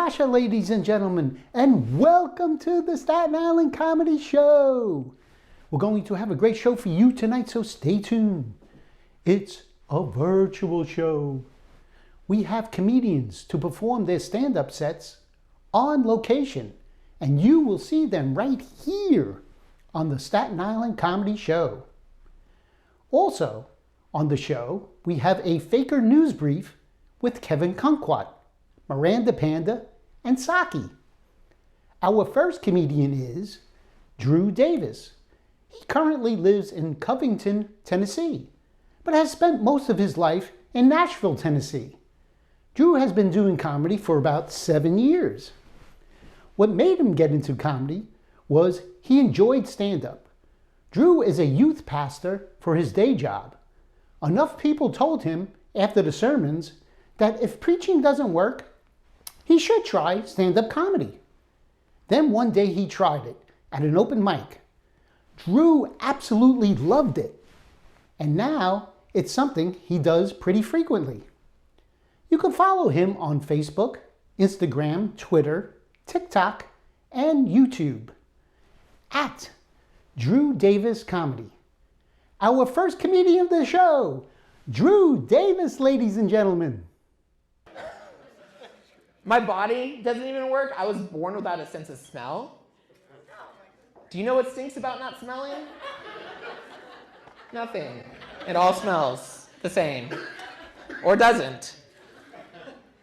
Coscia, ladies and gentlemen, and welcome to the Staten Island Comedy Show. We're going to have a great show for you tonight, so stay tuned. It's a virtual show. We have comedians to perform their stand-up sets on location, and you will see them right here on the Staten Island Comedy Show. Also, on the show, we have a Faker News Brief with Kevin Kumquat, Miranda and Sockie. Our first comedian is Drew Davis. He currently lives in Covington, Tennessee, but has spent most of his life in Nashville, Tennessee. Drew has been doing comedy for about 7 years. What made him get into comedy was he enjoyed stand-up. Drew is a youth pastor for his day job. Enough people told him after the sermons that if preaching doesn't work, he should try stand-up comedy. Then one day he tried it at an open mic. Drew absolutely loved it, and now it's something he does pretty frequently. You can follow him on Facebook, Instagram, Twitter, TikTok, and YouTube at Drew Davis Comedy. Our first comedian of the show, Drew Davis, ladies and gentlemen. My body doesn't even work. I was born without a sense of smell. Do you know what stinks about not smelling? Nothing. It all smells the same. Or doesn't.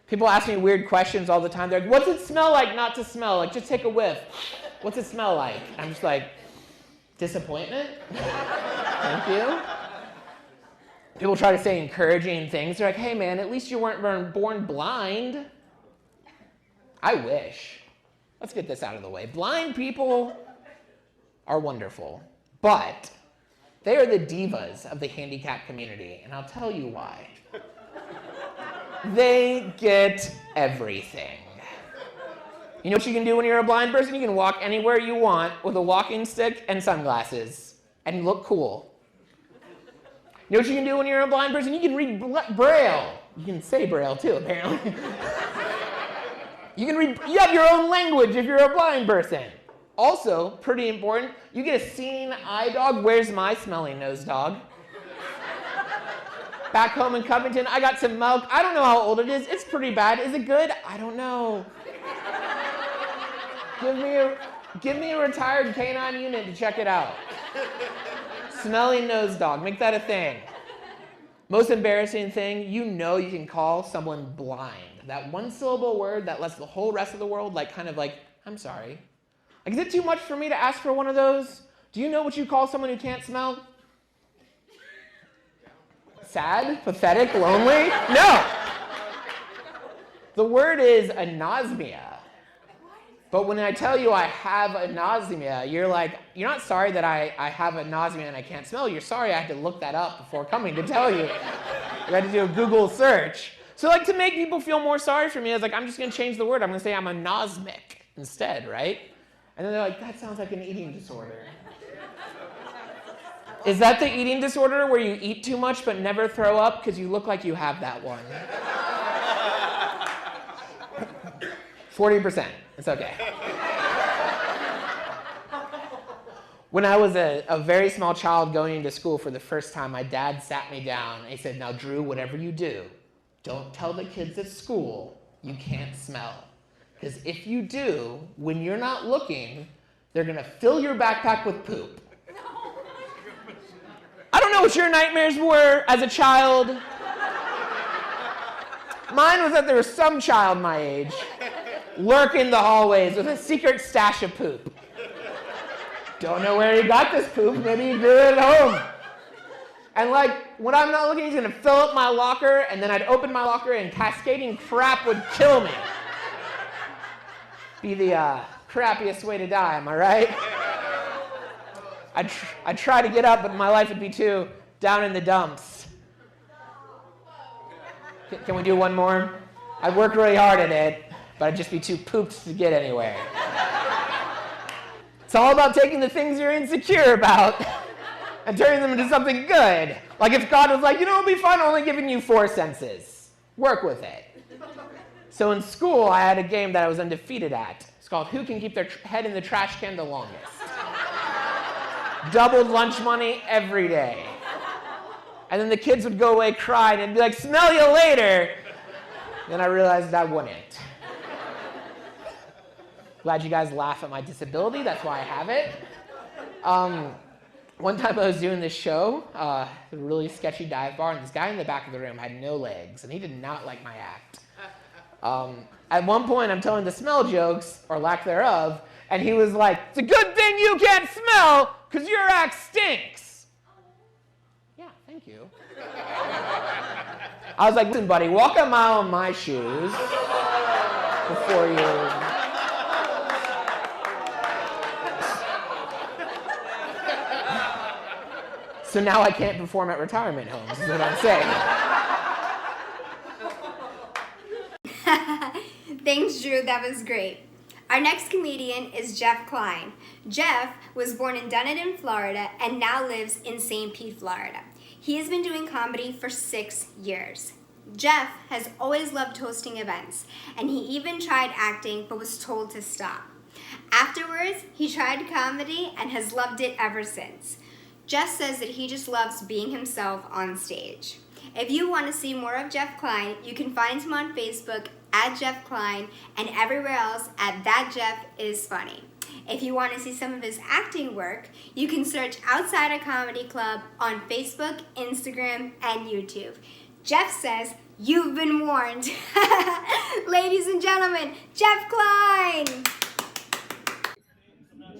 People ask me weird questions all the time. They're like, what's it smell like not to smell? Like, just take a whiff. What's it smell like? I'm just like, disappointment? Thank you. People try to say encouraging things. They're like, hey man, at least you weren't born blind. I wish. Let's get this out of the way. Blind people are wonderful, but they are the divas of the handicapped community, and I'll tell you why. They get everything. You know what you can do when you're a blind person? You can walk anywhere you want with a walking stick and sunglasses and look cool. You know what you can do when you're a blind person? You can read Braille. You can say Braille too, apparently. You have your own language if you're a blind person. Also, pretty important, you get a seeing eye dog. Where's my smelling nose dog? Back home in Covington, I got some milk. I don't know how old it is. It's pretty bad. Is it good? I don't know. Give me a retired canine unit to check it out. Smelling nose dog. Make that a thing. Most embarrassing thing, you know you can call someone blind. That one syllable word that lets the whole rest of the world I'm sorry. Like, is it too much for me to ask for one of those? Do you know what you call someone who can't smell? Sad, pathetic, lonely? No. The word is anosmia. But when I tell you I have anosmia, you're not sorry that I have anosmia and I can't smell. You're sorry I had to look that up before coming to tell you. You had to do a Google search. So to make people feel more sorry for me, I was like, I'm just going to change the word. I'm going to say I'm anosmic instead, right? And then they're like, that sounds like an eating disorder. Is that the eating disorder where you eat too much but never throw up because you look like you have that one? 40%. It's okay. When I was a very small child going into school for the first time, my dad sat me down and he said, now Drew, whatever you do, don't tell the kids at school you can't smell. Because if you do, when you're not looking, they're going to fill your backpack with poop. I don't know what your nightmares were as a child. Mine was that there was some child my age lurking the hallways with a secret stash of poop. Don't know where he got this poop. Maybe he grew it at home. And when I'm not looking, he's going to fill up my locker, and then I'd open my locker, and cascading crap would kill me. Be the crappiest way to die, am I right? I'd try to get up, but my life would be too down in the dumps. Can we do one more? I'd work really hard at it, but I'd just be too pooped to get anywhere. It's all about taking the things you're insecure about and turning them into something good. Like if God was like, it'll be fun only giving you 4 senses. Work with it. So in school, I had a game that I was undefeated at. It's called Who Can Keep Their Head in the Trash Can the Longest. Doubled lunch money every day. And then the kids would go away crying and be like, smell you later. Then I realized I wouldn't. Glad you guys laugh at my disability. That's why I have it. One time I was doing this show, a really sketchy dive bar, and this guy in the back of the room had no legs, and he did not like my act. At one point, I'm telling the smell jokes, or lack thereof, and he was like, it's a good thing you can't smell, because your act stinks. Yeah, thank you. I was like, listen, buddy, walk a mile in my shoes before you... So now I can't perform at retirement homes, is what I'm saying. Thanks, Drew. That was great. Our next comedian is Jeff Klein. Jeff was born in Dunedin, Florida, and now lives in St. Pete, Florida. He has been doing comedy for 6 years. Jeff has always loved hosting events, and he even tried acting but was told to stop. Afterwards, he tried comedy and has loved it ever since. Jeff says that he just loves being himself on stage. If you want to see more of Jeff Klein, you can find him on Facebook at Jeff Klein and everywhere else at That Jeff Is Funny. If you want to see some of his acting work, you can search Outside a Comedy Club on Facebook, Instagram, and YouTube. Jeff says, you've been warned. Ladies and gentlemen, Jeff Klein.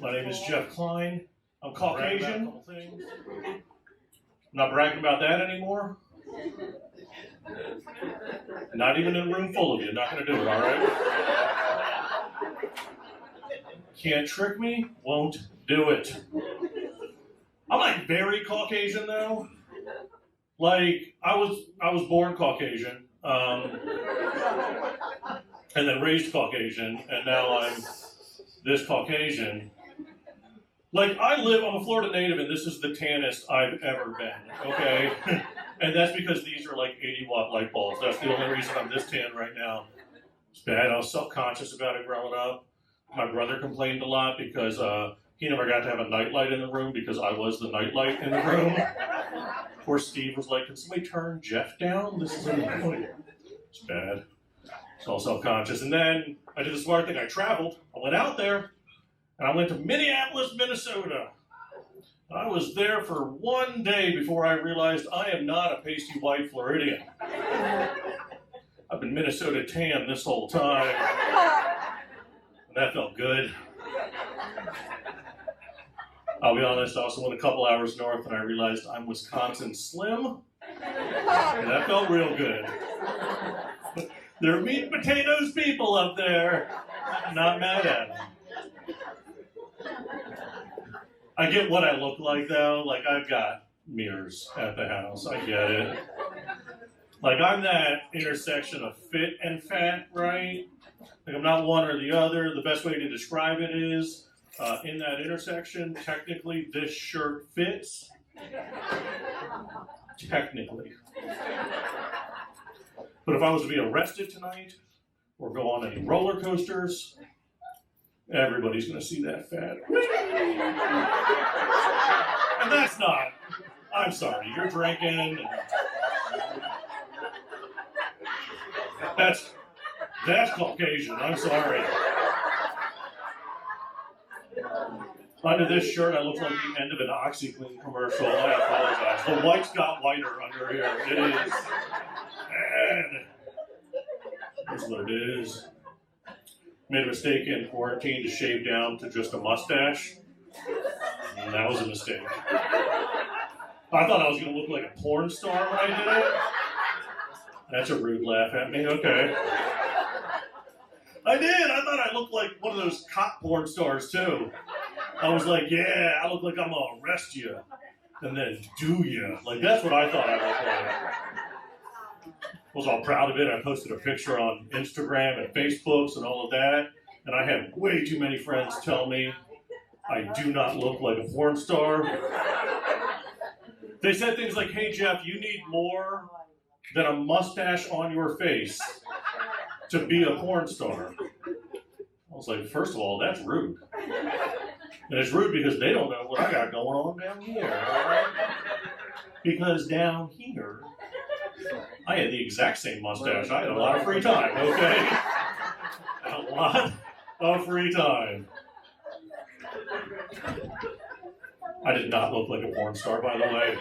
My name is Jeff Klein. I'm Caucasian. I'm not bragging about that anymore. Not even in a room full of you. Not going to do it, all right? Can't trick me. Won't do it. I'm like very Caucasian though. Like I was born Caucasian, and then raised Caucasian, and now I'm this Caucasian. Like, I'm a Florida native, and this is the tannest I've ever been, okay? And that's because these are like 80-watt light bulbs. That's the only reason I'm this tan right now. It's bad. I was self-conscious about it growing up. My brother complained a lot because he never got to have a nightlight in the room because I was the nightlight in the room. Poor Steve was like, can somebody turn Jeff down? This is annoying. It's bad. It's all self-conscious. And then I did the smart thing. I traveled. I went out there. And I went to Minneapolis, Minnesota. I was there for 1 day before I realized I am not a pasty white Floridian. I've been Minnesota tan this whole time. And that felt good. I'll be honest, I also went a couple hours north and I realized I'm Wisconsin slim. And that felt real good. They're meat and potatoes people up there. Not mad at them. I get what I look like though. Like I've got mirrors at the house. I get it. Like I'm that intersection of fit and fat, right? Like I'm not one or the other. The best way to describe it is in that intersection, technically this shirt fits. Technically. But if I was to be arrested tonight or go on any roller coasters, everybody's going to see that fat. And that's not, I'm sorry, you're drinking. And that's Caucasian, I'm sorry. Under this shirt, I look like the end of an OxyClean commercial. I apologize. The white's got whiter under here. It is bad. That's what it is. Made a mistake in quarantine to shave down to just a mustache. And that was a mistake. I thought I was going to look like a porn star when I did it. That's a rude laugh at me. Okay. I did. I thought I looked like one of those cop porn stars, too. I was like, yeah, I look like I'm going to arrest you. And then do you. Like, that's what I thought I looked like. I was all proud of it. I posted a picture on Instagram and Facebook and all of that. And I had way too many friends tell me I do not look like a porn star. They said things like, hey, Jeff, you need more than a mustache on your face to be a porn star. I was like, first of all, that's rude. And it's rude because they don't know what I got going on down here. Right? Because down here, I had the exact same mustache. I had a lot of free time, okay? A lot of free time. I did not look like a porn star, by the way.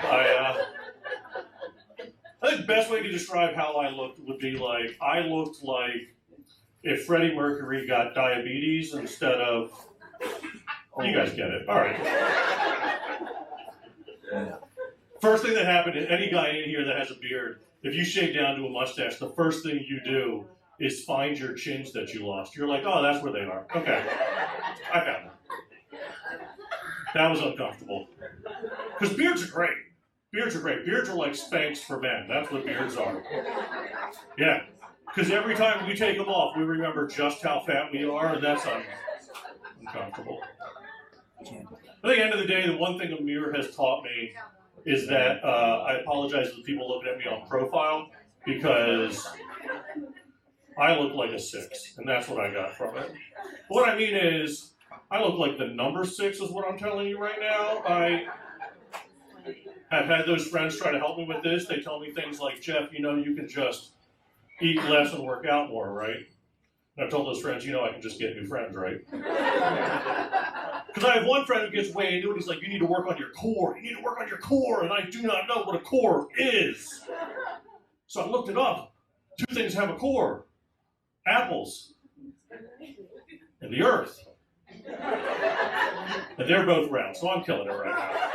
I think the best way to describe how I looked would be like, I looked like if Freddie Mercury got diabetes instead of, you guys get it, all right. First thing that happened to any guy in here that has a beard, if you shave down to a mustache, the first thing you do is find your chins that you lost. You're like, oh, that's where they are. Okay, I found them. That was uncomfortable. Because beards are great. Beards are great. Beards are like Spanx for men. That's what beards are. Yeah. Because every time we take them off, we remember just how fat we are, and that's uncomfortable. At the end of the day, the one thing a mirror has taught me is that I apologize to the people looking at me on profile, because I look like a 6, and that's what I got from it. What I mean is, I look like the number 6 is what I'm telling you right now. I have had those friends try to help me with this. They tell me things like, Jeff, you know, you can just eat less and work out more, right? And I've told those friends, you know, I can just get new friends, right? Because I have one friend who gets way into it. He's like, you need to work on your core. You need to work on your core. And I do not know what a core is. So I looked it up. 2 things have a core. Apples and the earth. And they're both round, so I'm killing it right now.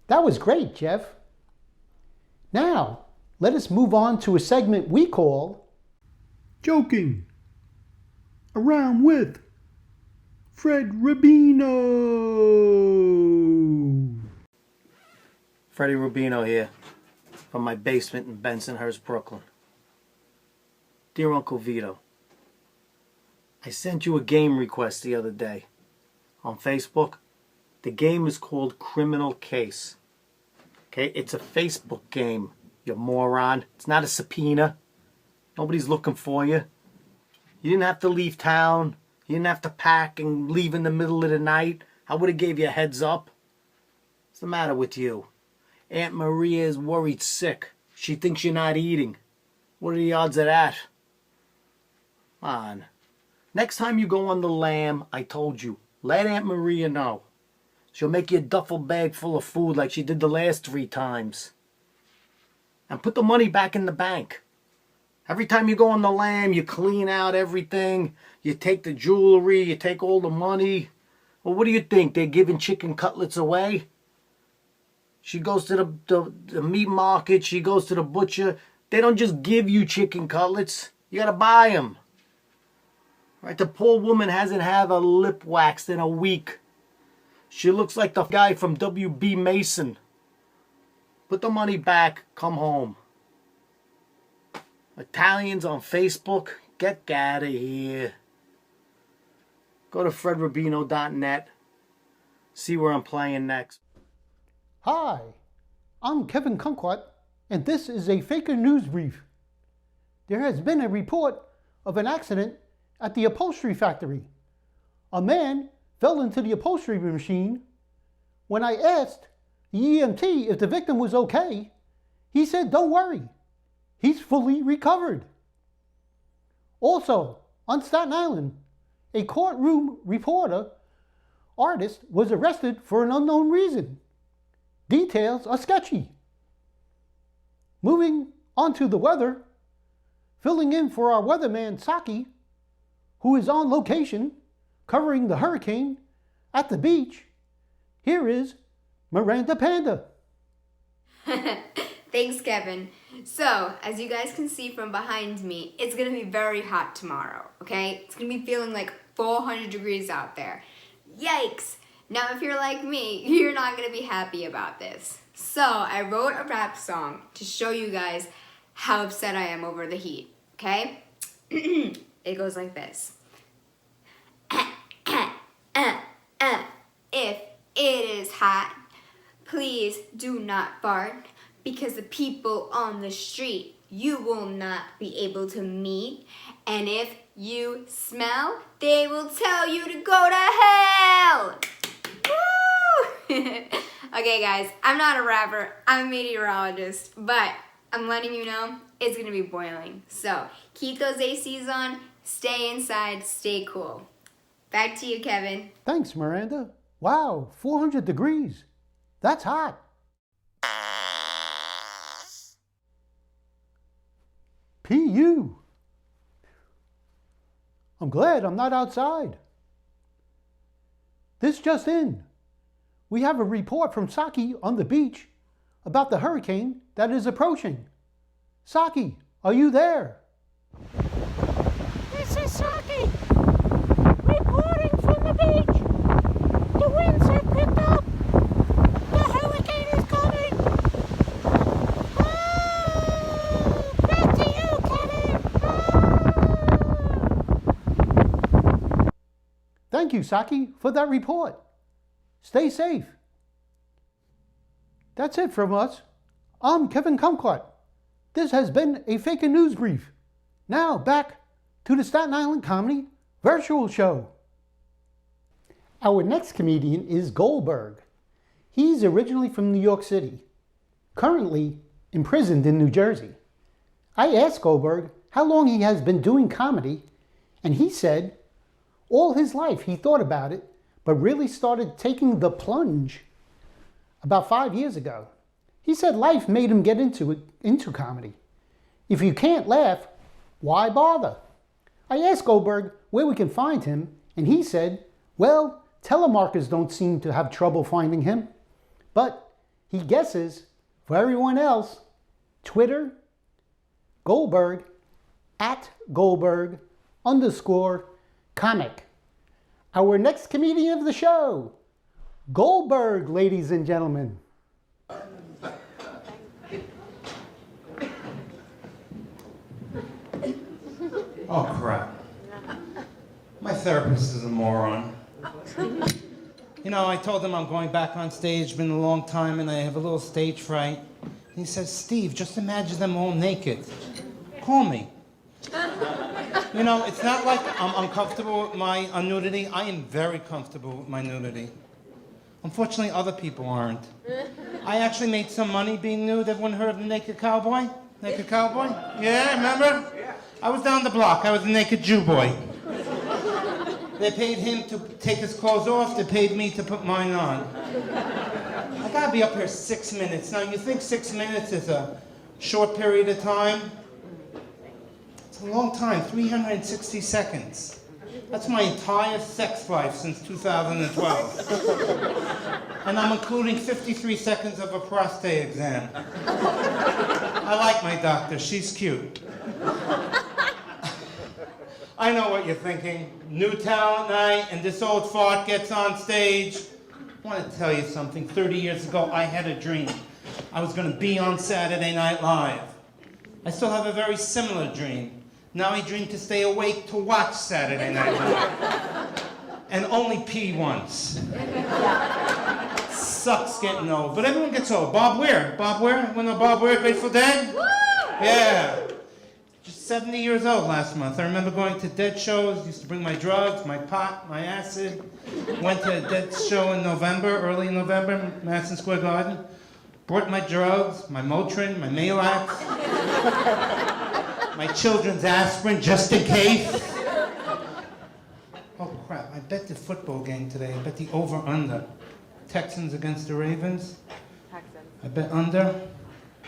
That was great, Jeff. Now, let us move on to a segment we call Joking Around with Fred Rubino. Freddie Rubino here, from my basement in Bensonhurst, Brooklyn. Dear Uncle Vito, I sent you a game request the other day on Facebook. The game is called Criminal Case. Okay, it's a Facebook game, you moron. It's not a subpoena. Nobody's looking for you. You didn't have to leave town. You didn't have to pack and leave in the middle of the night. I would have gave you a heads up. What's the matter with you? Aunt Maria is worried sick. She thinks you're not eating. What are the odds of that? Come on. Next time you go on the lam, I told you, let Aunt Maria know. She'll make you a duffel bag full of food like she did the last 3 times. And put the money back in the bank. Every time you go on the lam, you clean out everything. You take the jewelry, you take all the money. Well, what do you think? They're giving chicken cutlets away? She goes to the meat market. She goes to the butcher. They don't just give you chicken cutlets. You got to buy them. Right? The poor woman hasn't had a lip waxed in a week. She looks like the guy from W.B. Mason. Put the money back. Come home. Italians on Facebook, get out of here. Go to fredrubino.net. See where I'm playing next. Hi, I'm Kevin Kumquat, and this is a Faker News Brief. There has been a report of an accident at the upholstery factory. A man fell into the upholstery machine. When I asked the EMT if the victim was okay, he said, don't worry, he's fully recovered. Also, on Staten Island, a courtroom reporter artist was arrested for an unknown reason. Details are sketchy. Moving on to the weather, filling in for our weatherman Sockie, who is on location covering the hurricane at the beach, here is Miranda Panda. Thanks, Kevin. So, as you guys can see from behind me, it's going to be very hot tomorrow, okay? It's going to be feeling like 400 degrees out there. Yikes! Now, if you're like me, you're not going to be happy about this. So, I wrote a rap song to show you guys how upset I am over the heat, okay? It goes like this. If it is hot, please do not fart, because the people on the street you will not be able to meet. And if you smell, they will tell you to go to hell. Woo! Okay, guys, I'm not a rapper. I'm a meteorologist, but I'm letting you know it's gonna be boiling. So keep those ACs on, stay inside, stay cool. Back to you, Kevin. Thanks, Miranda. Wow, 400 degrees. That's hot. PU. I'm glad I'm not outside. This just in. We have a report from Sockie on the beach about the hurricane that is approaching. Sockie, are you there? This is Sockie, reporting from the beach. The winds have picked up. The hurricane is coming. Oh, back to you, Kevin. Thank you, Sockie, for that report. Stay safe. That's it from us. I'm Kevin Kumquat. This has been a fake news brief. Now back to the Staten Island Comedy Virtual Show. Our next comedian is Goldberg. He's originally from New York City, currently imprisoned in New Jersey. I asked Goldberg how long he has been doing comedy, and he said all his life he thought about it, but really started taking the plunge about 5 years ago. He said life made him get into comedy. If you can't laugh, why bother? I asked Goldberg where we can find him, and he said, well, telemarketers don't seem to have trouble finding him. But he guesses, for everyone else, Twitter, Goldberg, @Goldberg_comic. Our next comedian of the show, Goldberg, ladies and gentlemen. Oh, crap. My therapist is a moron. You know, I told him I'm going back on stage, been a long time, and I have a little stage fright. And he says, Steve, just imagine them all naked. Call me. You know, it's not like I'm uncomfortable with my nudity. I am very comfortable with my nudity. Unfortunately, other people aren't. I actually made some money being nude. Everyone heard of the Naked Cowboy? Naked Cowboy? Yeah, remember? I was down the block. I was a naked Jew boy. They paid him to take his clothes off. They paid me to put mine on. I gotta be up here 6 minutes. Now, you think 6 minutes is a short period of time? It's a long time, 360 seconds. That's my entire sex life since 2012. And I'm including 53 seconds of a prostate exam. I like my doctor, she's cute. I know what you're thinking. New talent night, and this old fart gets on stage. I want to tell you something. 30 years ago, I had a dream. I was going to be on Saturday Night Live. I still have a very similar dream. Now I dream to stay awake to watch Saturday Night Live. And only pee once. Sucks getting old. But everyone gets old. Bob Weir. Bob Weir? Everyone know Bob Weir, Grateful Dead? Yeah. Just 70 years old last month. I remember going to Dead shows. Used to bring my drugs, my pot, my acid. Went to a Dead show in November, early in November, Madison Square Garden. Brought my drugs, my Motrin, my Maalax. My children's aspirin, just in case. Oh, crap. I bet the football game today. I bet the over-under. Texans against the Ravens. I bet under.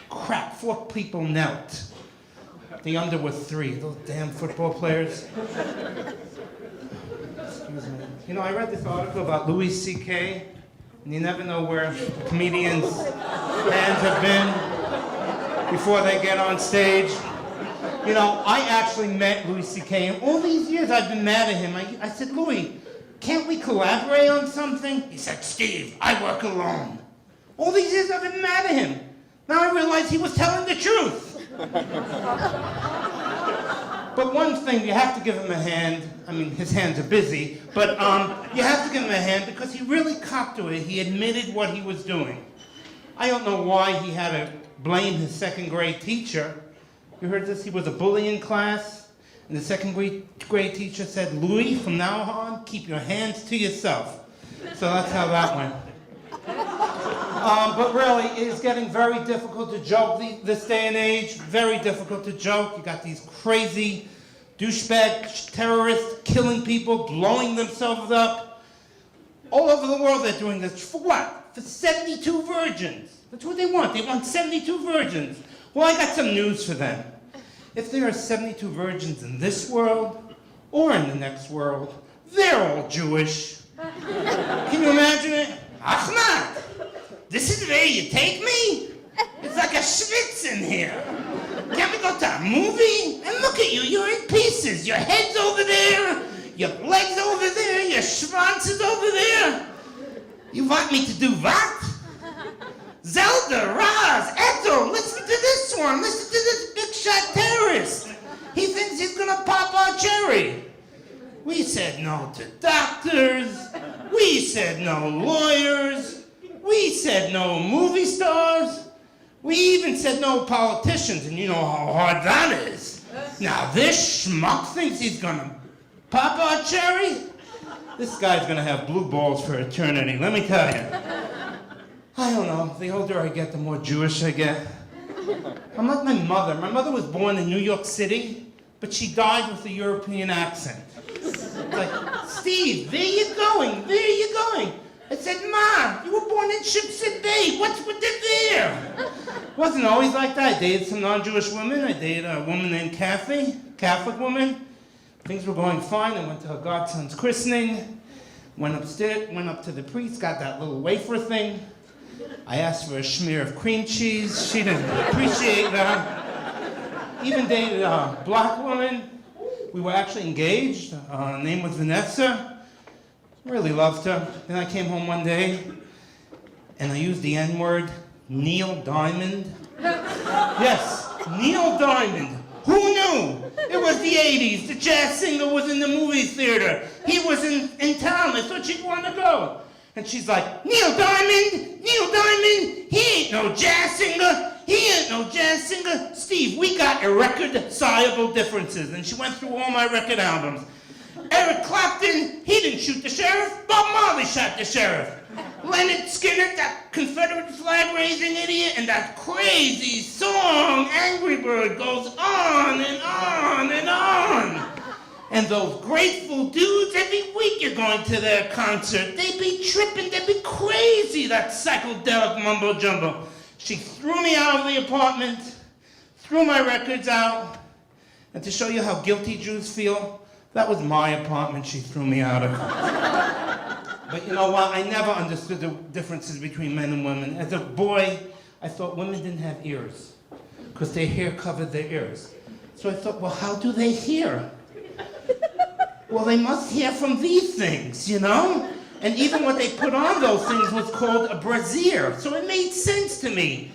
Crap, 4 people knelt. The under were 3. Those damn football players. Excuse me. You know, I read this article about Louis C.K., and you never know where comedians' hands have been before they get on stage. You know, I actually met Louis C.K., and all these years I've been mad at him. I said, Louis, can't we collaborate on something? He said, Steve, I work alone. All these years I've been mad at him. Now I realize he was telling the truth. But one thing, you have to give him a hand. I mean, his hands are busy, but you have to give him a hand because he really copped to it. He admitted what he was doing. I don't know why he had to blame his second grade teacher. You heard this? He was a bully in class, and the second grade teacher said, Louis, from now on, keep your hands to yourself. So that's how that went. But really, it's getting very difficult to joke this day and age. Very difficult to joke. You got these crazy douchebag terrorists killing people, blowing themselves up. All over the world they're doing this. For what? For 72 virgins. That's what they want. They want 72 virgins. Well, I got some news for them. If there are 72 virgins in this world, or in the next world, they're all Jewish. Can you imagine it? Ahmad, this is where you take me? It's like a schwitz in here. Can we go to a movie? And look at you, you're in pieces. Your head's over there, your legs over there, your schwanz is over there. You want me to do what? Zelda, Raz, Eto, listen to this one. Listen to this big shot terrorist. He thinks he's gonna pop our cherry. We said no to doctors. We said no lawyers. We said no movie stars. We even said no politicians, and you know how hard that is. Now this schmuck thinks he's gonna pop our cherry? This guy's gonna have blue balls for eternity, let me tell you. I don't know, the older I get, the more Jewish I get. I'm like my mother. My mother was born in New York City, but she died with a European accent. It's like, Steve, where you going? Where are you going? I said, Ma, you were born in Shipsit Bay. What's with the there? Wasn't always like that. I dated some non-Jewish women. I dated a woman named Kathy, Catholic woman. Things were going fine. I went to her godson's christening. Went upstairs, went up to the priest, got that little wafer thing. I asked for a smear of cream cheese. She didn't appreciate that. Even dated a black woman. We were actually engaged. Her name was Vanessa. Really loved her. Then I came home one day, and I used the N-word, Neil Diamond. Yes, Neil Diamond. Who knew? It was the 80s. The jazz singer was in the movie theater. He was in town. I thought she'd want to go. And she's like, Neil Diamond, he ain't no jazz singer. He ain't no jazz singer. Steve, we got irreconcilable differences. And she went through all my record albums. Eric Clapton, he didn't shoot the sheriff. Bob Marley shot the sheriff. Leonard Skinner, that Confederate flag-raising idiot, and that crazy song, Angry Bird, goes on and on and on. And those grateful dudes, every week you're going to their concert. They be tripping, they be crazy, that psychedelic mumbo-jumbo. She threw me out of the apartment, threw my records out, and to show you how guilty Jews feel, that was my apartment she threw me out of. But you know what? I never understood the differences between men and women. As a boy, I thought women didn't have ears because their hair covered their ears. So I thought, well, how do they hear? Well, they must hear from these things, you know? And even what they put on those things was called a brassiere. So it made sense to me.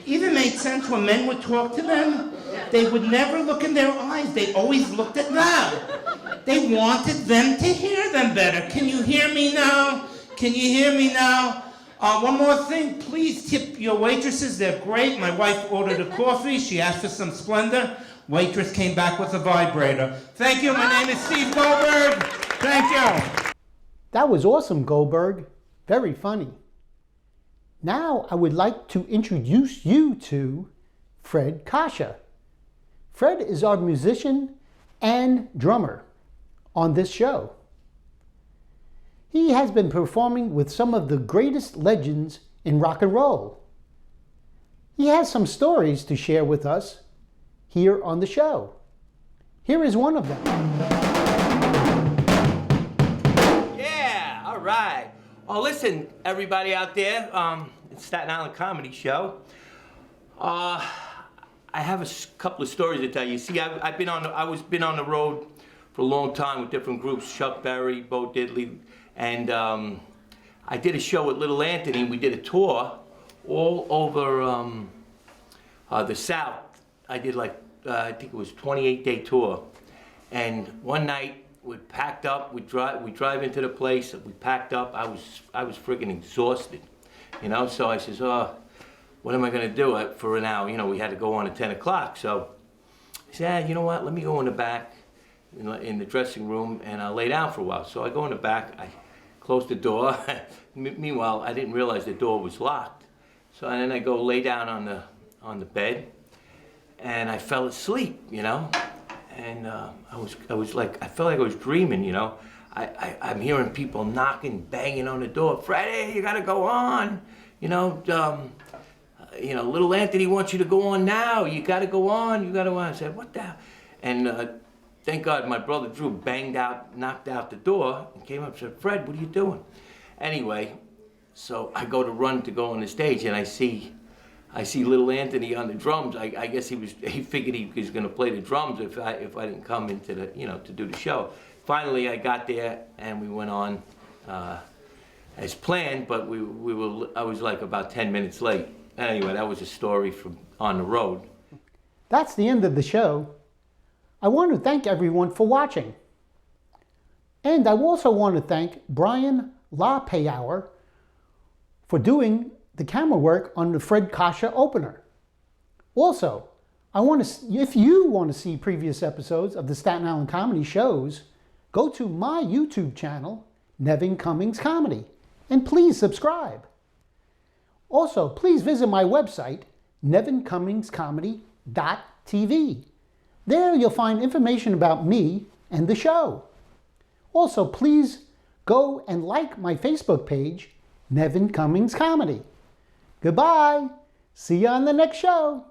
Even made sense when men would talk to them. They would never look in their eyes. They always looked at them. They wanted them to hear them better. Can you hear me now? Can you hear me now? One more thing, please tip your waitresses. They're great. My wife ordered a coffee. She asked for some Splendor. Waitress came back with a vibrator. Thank you. My name is Steve Goldberg. Thank you. That was awesome, Goldberg. Very funny. Now I would like to introduce you to Fred Coscia. Fred is our musician and drummer on this show. He has been performing with some of the greatest legends in rock and roll. He has some stories to share with us here on the show. Here is one of them. Yeah, all right. Oh, listen, everybody out there, it's Staten Island Comedy Show. I have a couple of stories to tell you. See, I've been on the road for a long time with different groups, Chuck Berry, Bo Diddley, and I did a show with Little Anthony. We did a tour all over the South. I did like, I think it was a 28-day tour. And one night, we packed up, we drive into the place, we packed up, I was friggin' exhausted, you know? So I says, oh, what am I gonna do for an hour? You know, we had to go on at 10 o'clock, so He said, you know what, let me go in the back, in the dressing room, and I'll lay down for a while. So I go in the back, I close the door. Meanwhile, I didn't realize the door was locked. So and then I go lay down on the bed, and I fell asleep, And I was like, I felt like I was dreaming, I'm hearing people knocking, banging on the door. Freddie, you gotta go on. Little Anthony wants you to go on now. You gotta go on. You gotta go on. I said, what the hell? And thank God my brother Drew knocked out the door and came up and said, Fred, what are you doing? Anyway, so I go to go on the stage, and I see little Anthony on the drums. I guess he figured he was gonna play the drums if I didn't come into the, to do the show. Finally, I got there and we went on as planned, but I was like about 10 minutes late. Anyway, that was a story from on the road. That's the end of the show. I want to thank everyone for watching. And I also want to thank Brian LaPayower for doing the camera work on the Fred Coscia opener. Also, if you want to see previous episodes of the Staten Island Comedy shows, go to my YouTube channel, Nevin Cummings Comedy, and please subscribe. Also, please visit my website, nevincummingscomedy.tv. There you'll find information about me and the show. Also, please go and like my Facebook page, Nevin Cummings Comedy. Goodbye. See you on the next show.